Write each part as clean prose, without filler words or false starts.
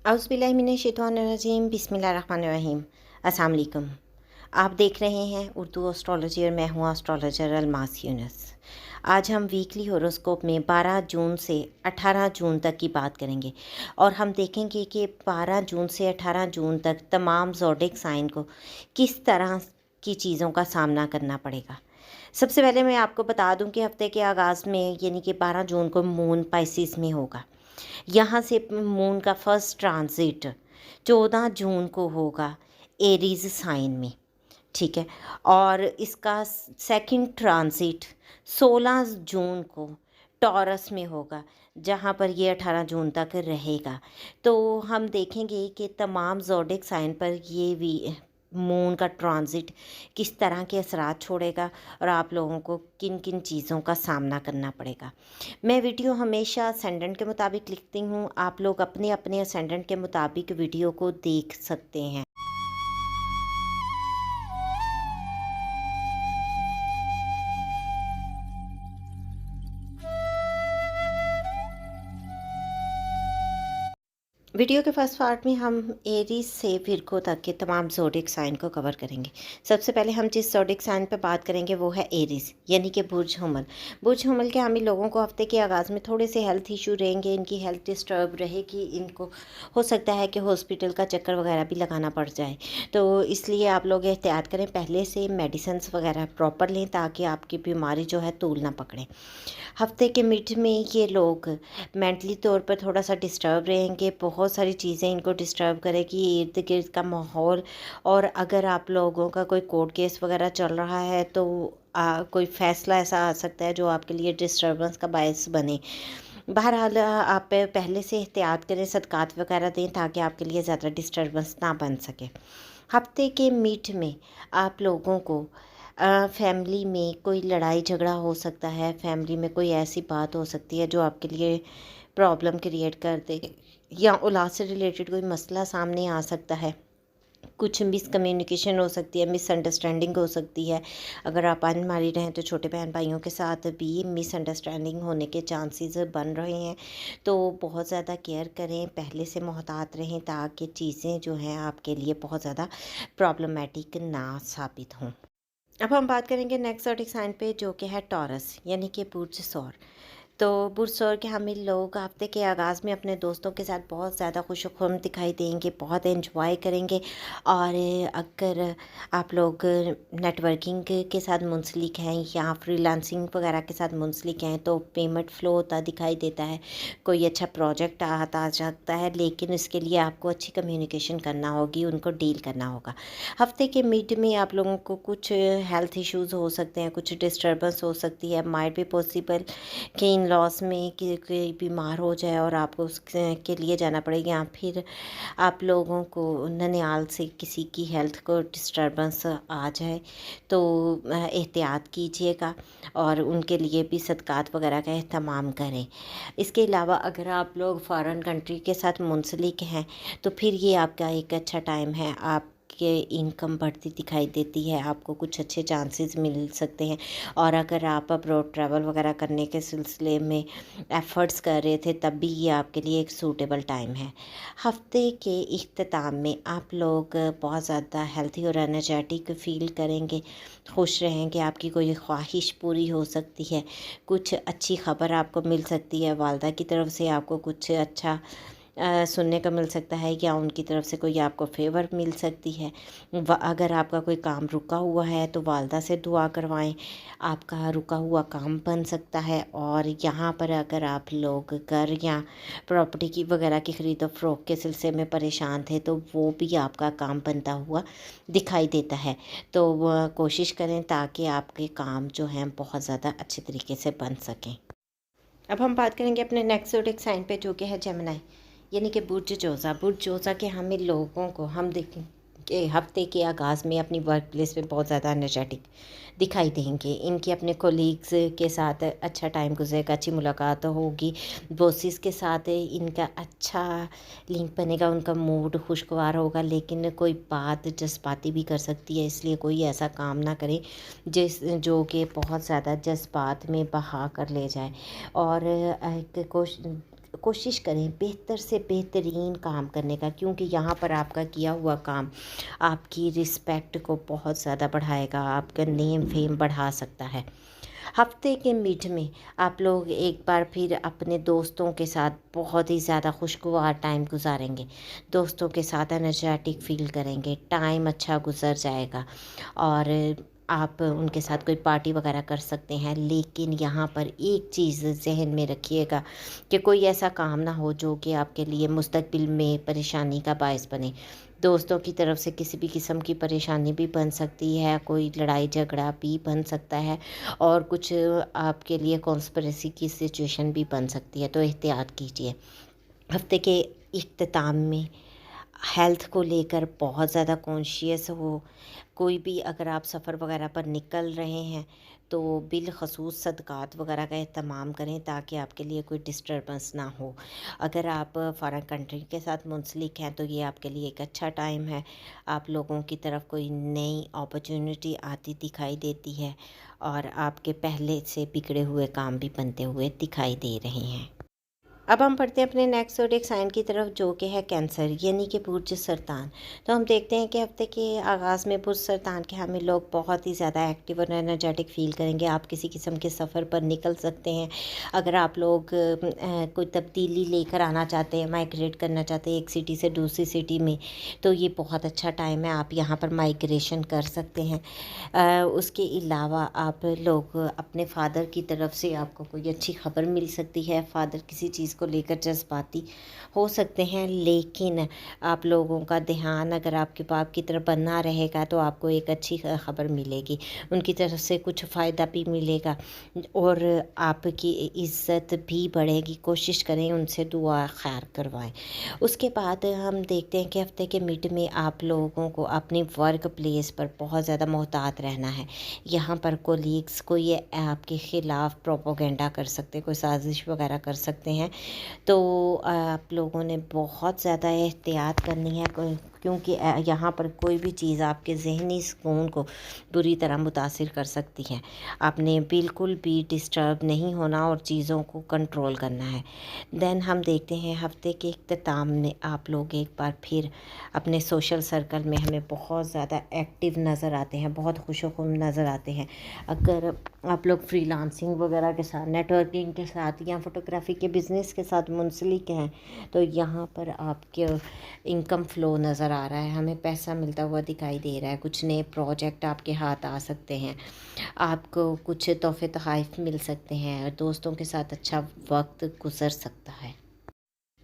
औज़ुबिल्लाहिमिनश्शैतानिर्रजीम बिस्मिल्लाहिर्रहमानिर्रहीम। अस्सलाम वालेकुम। आप देख रहे हैं उर्दू एस्ट्रोलॉजी और मैं हूँ एस्ट्रोलॉजर अलमास यूनुस। आज हम वीकली होरोस्कोप में 12 जून से 18 जून तक की बात करेंगे और हम देखेंगे कि 12 जून से 18 जून तक तमाम ज़ोडिक साइन को किस तरह की चीज़ों का सामना करना पड़ेगा। सबसे पहले मैं आपको बता दूं कि हफ्ते के आगाज़ में यानी कि 12 जून को मून पाइसिस में होगा। यहाँ से मून का फर्स्ट ट्रांजिट 14 जून को होगा एरीज साइन में, ठीक है। और इसका सेकंड ट्रांजिट 16 जून को टॉरस में होगा, जहाँ पर ये 18 जून तक रहेगा। तो हम देखेंगे कि तमाम ज़ोडिक साइन पर ये भी मून का ट्रांजिट किस तरह के असरात छोड़ेगा और आप लोगों को किन किन चीज़ों का सामना करना पड़ेगा। मैं वीडियो हमेशा असेंडेंट के मुताबिक लिखती हूँ, आप लोग अपने अपने असेंडेंट के मुताबिक वीडियो को देख सकते हैं। वीडियो के फर्स्ट पार्ट में हम एरीज से विर्गो तक के तमाम ज़ोडिक साइन को कवर करेंगे। सबसे पहले हम जिस ज़ोडिक साइन पर बात करेंगे वो है एरीज, यानी कि बुर्ज हुमल। बुर्ज हुमल के हामी लोगों को हफ्ते के आगाज़ में थोड़े से हेल्थ इशू रहेंगे, इनकी हेल्थ डिस्टर्ब रहेगी, इनको हो सकता है कि हॉस्पिटल का चक्कर वगैरह भी लगाना पड़ जाए। तो इसलिए आप लोग एहतियात करें, पहले से मेडिसिन्स वगैरह प्रॉपर लें ताकि आपकी बीमारी जो है तूल ना पकड़े। हफ्ते के मिड में ये लोग मेंटली तौर पर थोड़ा सा डिस्टर्ब रहेंगे, बहुत सारी चीज़ें इनको डिस्टर्ब करेगी, इर्द गिर्द का माहौल। और अगर आप लोगों का कोई कोर्ट केस वगैरह चल रहा है तो कोई फ़ैसला ऐसा आ सकता है जो आपके लिए डिस्टर्बेंस का बायस बने। बहरहाल आप पहले से एहतियात करें, सदक़ात वगैरह दें ताकि आपके लिए ज़्यादा डिस्टर्बेंस ना बन सके। हफ्ते के मिड में आप लोगों को फैमिली में कोई लड़ाई झगड़ा हो सकता है, फैमिली में कोई ऐसी बात हो सकती है जो आपके लिए प्रॉब्लम क्रिएट कर दे, या औलाद से रिलेटेड कोई मसला सामने आ सकता है। कुछ मिसकम्युनिकेशन हो सकती है, मिसअंडरस्टैंडिंग हो सकती है। अगर आप अनमैरिड हैं तो छोटे बहन भाइयों के साथ भी मिसअंडरस्टैंडिंग होने के चांसेस बन रहे हैं। तो बहुत ज़्यादा केयर करें, पहले से मोहतात रहें ताकि चीज़ें जो हैं आपके लिए बहुत ज़्यादा प्रॉब्लमेटिक ना साबित हों। अब हम बात करेंगे नेक्स्ट ज़ोडिक साइन पे, जो कि है टॉरस, यानी कि बुर्ज सौर। तो बुर्ज सौर के हामी लोग हफ्ते के आगाज़ में अपने दोस्तों के साथ बहुत ज़्यादा खुश-व-खुम दिखाई देंगे, बहुत एंजॉय करेंगे। और अगर आप लोग नेटवर्किंग के साथ मुंसलिक हैं या फ्रीलांसिंग वगैरह के साथ मुंसलिक हैं तो पेमेंट फ़्लो होता दिखाई देता है, कोई अच्छा प्रोजेक्ट आता आ सकता है, लेकिन इसके लिए आपको अच्छी कम्युनिकेशन करना होगी, उनको डील करना होगा। हफ्ते के मिड में आप लोगों को कुछ हेल्थ इश्यूज़ हो सकते हैं, कुछ डिस्टर्बेंस हो सकती है। माइट बी पॉसिबल कि इन लॉस में कि कोई बीमार हो जाए और आपको उसके लिए जाना पड़ेगा, या फिर आप लोगों को ननिहाल से किसी की हेल्थ को डिस्टर्बेंस आ जाए। तो एहतियात कीजिएगा और उनके लिए भी सदक़ात वगैरह का एहतमाम करें। इसके अलावा अगर आप लोग फ़ॉरेन कंट्री के साथ मुंसलिक हैं तो फिर ये आपका एक अच्छा टाइम है, आप के इनकम बढ़ती दिखाई देती है, आपको कुछ अच्छे चांसेस मिल सकते हैं। और अगर आप अब्रॉड ट्रैवल वगैरह करने के सिलसिले में एफ़र्ट्स कर रहे थे तब भी ये आपके लिए एक सूटेबल टाइम है। हफ्ते के इख्तिताम में आप लोग बहुत ज़्यादा हेल्थी और एनर्जेटिक फ़ील करेंगे, खुश रहेंगे, आपकी कोई ख्वाहिश पूरी हो सकती है, कुछ अच्छी ख़बर आपको मिल सकती है, वालिदा की तरफ से आपको कुछ अच्छा सुनने को मिल सकता है, या उनकी तरफ से कोई आपको फ़ेवर मिल सकती है। अगर आपका कोई काम रुका हुआ है तो वालिदा से दुआ करवाएं, आपका रुका हुआ काम बन सकता है। और यहाँ पर अगर आप लोग घर या प्रॉपर्टी की वगैरह की ख़रीदो फ़रोख्त के सिलसिले में परेशान थे तो वो भी आपका काम बनता हुआ दिखाई देता है। तो कोशिश करें ताकि आपके काम जो हैं बहुत ज़्यादा अच्छे तरीके से बन सकें। अब हम बात करेंगे अपने नेक्स्ट ज़ोडिक साइन पे, जो कि है जेमिनी, यानी कि बुर्ज जोज़ा। बुर्ज जोज़ा के हमें लोगों को हम देखें कि हफ्ते के आगाज़ में अपनी वर्क प्लेस पे बहुत ज़्यादा एनर्जेटिक दिखाई देंगे। इनके अपने कोलीग्स के साथ अच्छा टाइम गुजरेगा, अच्छी मुलाकात होगी, बॉसेस के साथ इनका अच्छा लिंक बनेगा, उनका मूड खुशगवार होगा। लेकिन कोई बात जज्बाती भी कर सकती है, इसलिए कोई ऐसा काम ना करें जो कि बहुत ज़्यादा जज्बात में बहा कर ले जाए। और कोशिश करें बेहतर से बेहतरीन काम करने का, क्योंकि यहाँ पर आपका किया हुआ काम आपकी रिस्पेक्ट को बहुत ज़्यादा बढ़ाएगा, आपका नेम फेम बढ़ा सकता है। हफ्ते के मिड में आप लोग एक बार फिर अपने दोस्तों के साथ बहुत ही ज़्यादा खुशगवार टाइम गुजारेंगे, दोस्तों के साथ एनर्जेटिक फील करेंगे, टाइम अच्छा गुजर जाएगा और आप उनके साथ कोई पार्टी वगैरह कर सकते हैं। लेकिन यहाँ पर एक चीज़ ज़हन में रखिएगा कि कोई ऐसा काम ना हो जो कि आपके लिए मुस्तकबिल में परेशानी का बायस बने। दोस्तों की तरफ से किसी भी किस्म की परेशानी भी बन सकती है, कोई लड़ाई झगड़ा भी बन सकता है और कुछ आपके लिए कॉन्स्पिरेसी की सिचुएशन भी बन सकती है, तो एहतियात कीजिए। हफ्ते के इख्तिताम में हेल्थ को लेकर बहुत ज़्यादा कॉन्शियस हो। कोई भी अगर आप सफ़र वगैरह पर निकल रहे हैं तो बिलखसूस सदक़ात वगैरह का एहतमाम करें ताकि आपके लिए कोई डिस्टर्बेंस ना हो। अगर आप फ़ॉरेन कंट्री के साथ मुंसलिक हैं तो ये आपके लिए एक अच्छा टाइम है। आप लोगों की तरफ कोई नई अपॉर्चुनिटी आती दिखाई देती है और आपके पहले से बिगड़े हुए काम भी बनते हुए दिखाई दे रहे हैं। अब हम पढ़ते हैं अपने नेक्स्ट ज़ोडिएक साइन की तरफ, जो कि है कैंसर यानी कि बुर्ज सरतान। तो हम देखते हैं कि हफ्ते के आगाज़ में बुर्ज सरतान के हमें लोग बहुत ही ज़्यादा एक्टिव और एनर्जेटिक फील करेंगे। आप किसी किस्म के सफ़र पर निकल सकते हैं। अगर आप लोग कोई तब्दीली लेकर आना चाहते हैं, माइग्रेट करना चाहते हैं एक सिटी से दूसरी सिटी में, तो ये बहुत अच्छा टाइम है, आप यहाँ पर माइग्रेशन कर सकते हैं। उसके अलावा आप लोग अपने फ़ादर की तरफ से आपको कोई अच्छी खबर मिल सकती है। फ़ादर किसी चीज़ को लेकर जज्बाती हो सकते हैं, लेकिन आप लोगों का ध्यान अगर आपके बाप की तरफ बना रहेगा तो आपको एक अच्छी खबर मिलेगी, उनकी तरफ से कुछ फ़ायदा भी मिलेगा और आपकी इज़्ज़त भी बढ़ेगी। कोशिश करें उनसे दुआ खैर करवाएं। उसके बाद हम देखते हैं कि हफ्ते के मिड में आप लोगों को अपनी वर्क प्लेस पर बहुत ज़्यादा मोहतात रहना है। यहाँ पर कोलीग्स कोई आपके ख़िलाफ़ प्रोपोगेंडा कर सकते हैं, कोई साजिश वगैरह कर सकते हैं, तो आप लोगों ने बहुत ज़्यादा एहतियात करनी है, क्योंकि यहाँ पर कोई भी चीज़ आपके ज़हनी सुकून को बुरी तरह मुतासिर कर सकती है। आपने बिल्कुल भी डिस्टर्ब नहीं होना और चीज़ों को कंट्रोल करना है। देन हम देखते हैं हफ्ते के इख्तिताम में आप लोग एक बार फिर अपने सोशल सर्कल में हमें बहुत ज़्यादा एक्टिव नज़र आते हैं, बहुत खुशोखुम नज़र आते हैं। अगर आप लोग फ्रीलांसिंग वगैरह के साथ, नेटवर्किंग के साथ या फोटोग्राफी के बिज़नेस के साथ मुंसलिक हैं तो यहाँ पर आपके इनकम फ़्लो नज़र आ रहा है, हमें पैसा मिलता हुआ दिखाई दे रहा है। कुछ नए प्रोजेक्ट आपके हाथ आ सकते हैं, आपको कुछ तोहफ़े तोहफ़ मिल सकते हैं और दोस्तों के साथ अच्छा वक्त गुजर सकता है।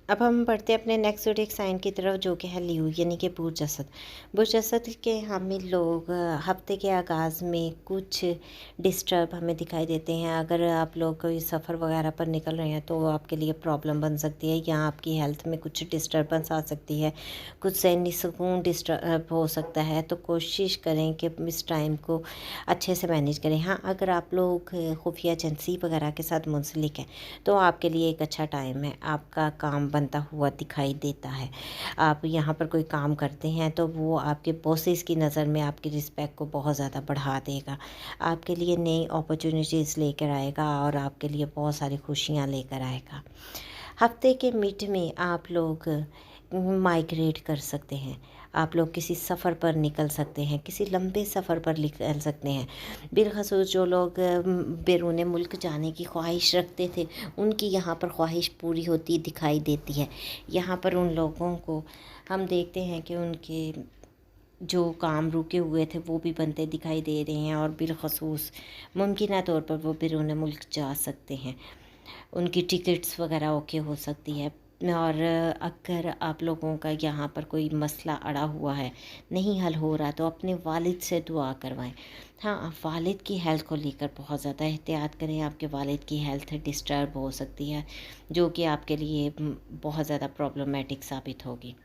अब हम बढ़ते हैं अपने नेक्स्ट ज़ोडिएक साइन की तरफ, जो कि है लियो यानी कि बुर्ज असद। बुर्ज असद के हमें लोग हफ्ते के आगाज़ में कुछ डिस्टर्ब हमें दिखाई देते हैं। अगर आप लोग कोई सफ़र वगैरह पर निकल रहे हैं तो आपके लिए प्रॉब्लम बन सकती है, या आपकी हेल्थ में कुछ डिस्टर्बेंस आ सकती है, कुछ ज़हनी सुकून डिस्टर्ब हो सकता है। तो कोशिश करें कि इस टाइम को अच्छे से मैनेज करें। हाँ, अगर आप लोग खुफिया एजेंसी वगैरह के साथ मुंसलिक हैं तो आपके लिए एक अच्छा टाइम है, आपका काम बनता हुआ दिखाई देता है। आप यहाँ पर कोई काम करते हैं तो वो आपके बॉसेस की नज़र में आपकी रिस्पेक्ट को बहुत ज़्यादा बढ़ा देगा, आपके लिए नई अपॉर्चुनिटीज़ लेकर आएगा और आपके लिए बहुत सारी खुशियाँ लेकर आएगा। हफ्ते के मिड में आप लोग माइग्रेट कर सकते हैं, आप लोग किसी सफ़र पर निकल सकते हैं, किसी लंबे सफ़र पर निकल सकते हैं। बिलखसूस जो लोग बैरून मुल्क जाने की ख्वाहिश रखते थे, उनकी यहाँ पर ख्वाहिश पूरी होती दिखाई देती है। यहाँ पर उन लोगों को हम देखते हैं कि उनके जो काम रुके हुए थे वो भी बनते दिखाई दे रहे हैं और बिलखसूस मुमकिन तौर पर वो बैरून मुल्क जा सकते हैं, उनकी टिकट्स वगैरह ओके हो सकती है। और अगर आप लोगों का यहाँ पर कोई मसला अड़ा हुआ है, नहीं हल हो रहा, तो अपने वालिद से दुआ करवाएं। हाँ, वालिद की हेल्थ को लेकर बहुत ज़्यादा एहतियात करें, आपके वालिद की हेल्थ डिस्टर्ब हो सकती है जो कि आपके लिए बहुत ज़्यादा प्रॉब्लमेटिक साबित होगी।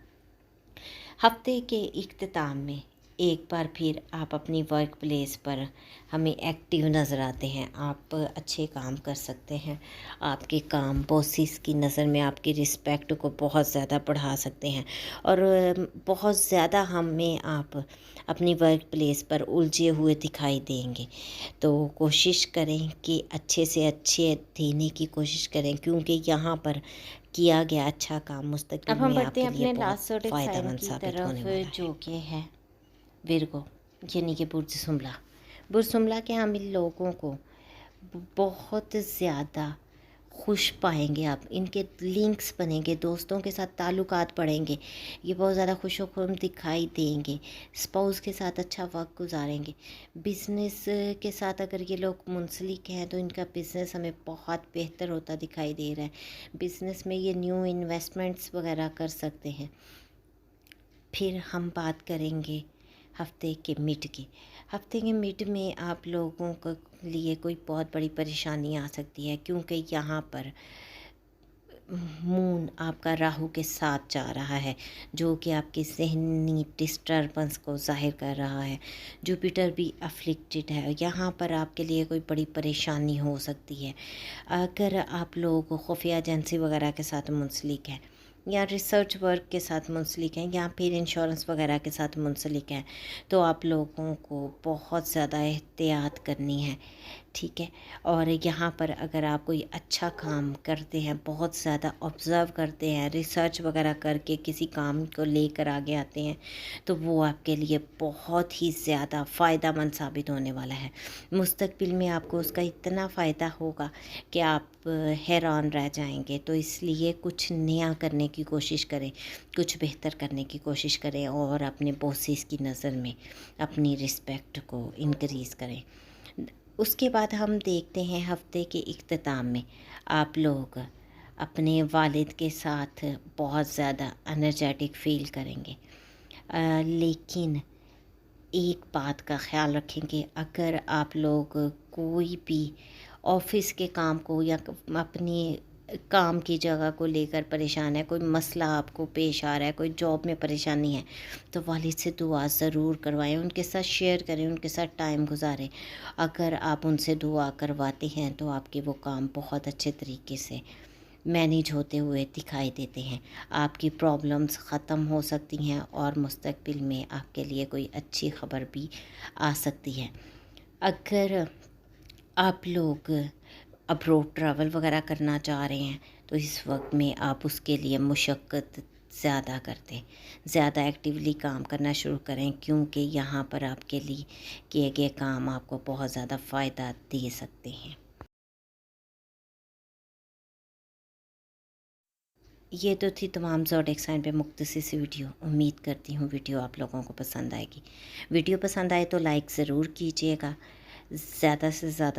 हफ्ते के इख्तिताम में एक बार फिर आप अपनी वर्क प्लेस पर हमें एक्टिव नज़र आते हैं, आप अच्छे काम कर सकते हैं, आपके काम बॉसेस की नज़र में आपकी रिस्पेक्ट को बहुत ज़्यादा बढ़ा सकते हैं और बहुत ज़्यादा हमें आप अपनी वर्क प्लेस पर उलझे हुए दिखाई देंगे। तो कोशिश करें कि अच्छे से अच्छे देने की कोशिश करें, क्योंकि यहाँ पर کیا گیا اچھا کام اب مستقبل ہم میں آپ بڑھتے کے ہیں لیے اپنے لاسٹ بہت زوڈک فائدہ سائن مند کی ثابت ہونے طرف، والا ہے۔ جو کہ ہے ورگو، یعنی کہ برج سمبلا۔ برج سمبلا کے حامل لوگوں کو بہت زیادہ خوش پائیں گے آپ، ان کے لنکس بنیں گے، دوستوں کے ساتھ تعلقات بڑھیں گے، یہ بہت زیادہ خوش و خرم دکھائی دیں گے، اسپاؤس کے ساتھ اچھا وقت گزاریں گے۔ بزنس کے ساتھ اگر یہ لوگ منسلک ہیں تو ان کا بزنس ہمیں بہت بہتر ہوتا دکھائی دے رہا ہے، بزنس میں یہ نیو انویسٹمنٹس وغیرہ کر سکتے ہیں۔ پھر ہم بات کریں گے ہفتے کے مڈ کی۔ ہفتے کے مڈ میں آپ لوگوں کے لیے کوئی بہت بڑی پریشانی آ سکتی ہے، کیونکہ یہاں پر مون آپ کا راہو کے ساتھ جا رہا ہے، جو کہ آپ کی ذہنی ڈسٹربنس کو ظاہر کر رہا ہے۔ جوپیٹر بھی افلکٹڈ ہے، یہاں پر آپ کے لیے کوئی بڑی پریشانی ہو سکتی ہے۔ اگر آپ لوگ خفیہ ایجنسی وغیرہ کے ساتھ منسلک ہیں یا ریسرچ ورک کے ساتھ منسلک ہیں یا پھر انشورنس وغیرہ کے ساتھ منسلک ہیں، تو آپ لوگوں کو بہت زیادہ احتیاط کرنی ہے، ٹھیک ہے۔ اور یہاں پر اگر آپ کوئی اچھا کام کرتے ہیں، بہت زیادہ آبزرو کرتے ہیں، ریسرچ وغیرہ کر کے کسی کام کو لے کر آگے آتے ہیں، تو وہ آپ کے لیے بہت ہی زیادہ فائدہ مند ثابت ہونے والا ہے۔ مستقبل میں آپ کو اس کا اتنا فائدہ ہوگا کہ آپ حیران رہ جائیں گے، تو اس لیے کچھ نیا کرنے کی کوشش کریں، کچھ بہتر کرنے کی کوشش کریں، اور اپنے بوسیز کی نظر میں اپنی رسپیکٹ کو انکریز کریں۔ اس کے بعد ہم دیکھتے ہیں ہفتے کے اختتام میں آپ لوگ اپنے والد کے ساتھ بہت زیادہ انرجیٹک فیل کریں گے، لیکن ایک بات کا خیال رکھیں کہ اگر آپ لوگ کوئی بھی آفس کے کام کو یا اپنی کام کی جگہ کو لے کر پریشان ہے، کوئی مسئلہ آپ کو پیش آ رہا ہے، کوئی جاب میں پریشانی ہے، تو والد سے دعا ضرور کروائیں، ان کے ساتھ شیئر کریں، ان کے ساتھ ٹائم گزاریں۔ اگر آپ ان سے دعا کرواتے ہیں تو آپ کے وہ کام بہت اچھے طریقے سے مینیج ہوتے ہوئے دکھائی دیتے ہیں، آپ کی پرابلمز ختم ہو سکتی ہیں، اور مستقبل میں آپ کے لیے کوئی اچھی خبر بھی آ سکتی ہے۔ اگر آپ لوگ ابروڈ ٹریول وغیرہ کرنا چاہ رہے ہیں تو اس وقت میں آپ اس کے لیے مشقت زیادہ کرتے ہیں، زیادہ ایکٹیولی کام کرنا شروع کریں، کیونکہ یہاں پر آپ کے لیے کیے گئے کام آپ کو بہت زیادہ فائدہ دے سکتے ہیں۔ یہ تو تھی تمام زوڈیک سائن پہ مختصر سی ویڈیو، امید کرتی ہوں ویڈیو آپ لوگوں کو پسند آئے گی۔ ویڈیو پسند آئے تو لائک ضرور کیجیے گا، زیادہ سے زیادہ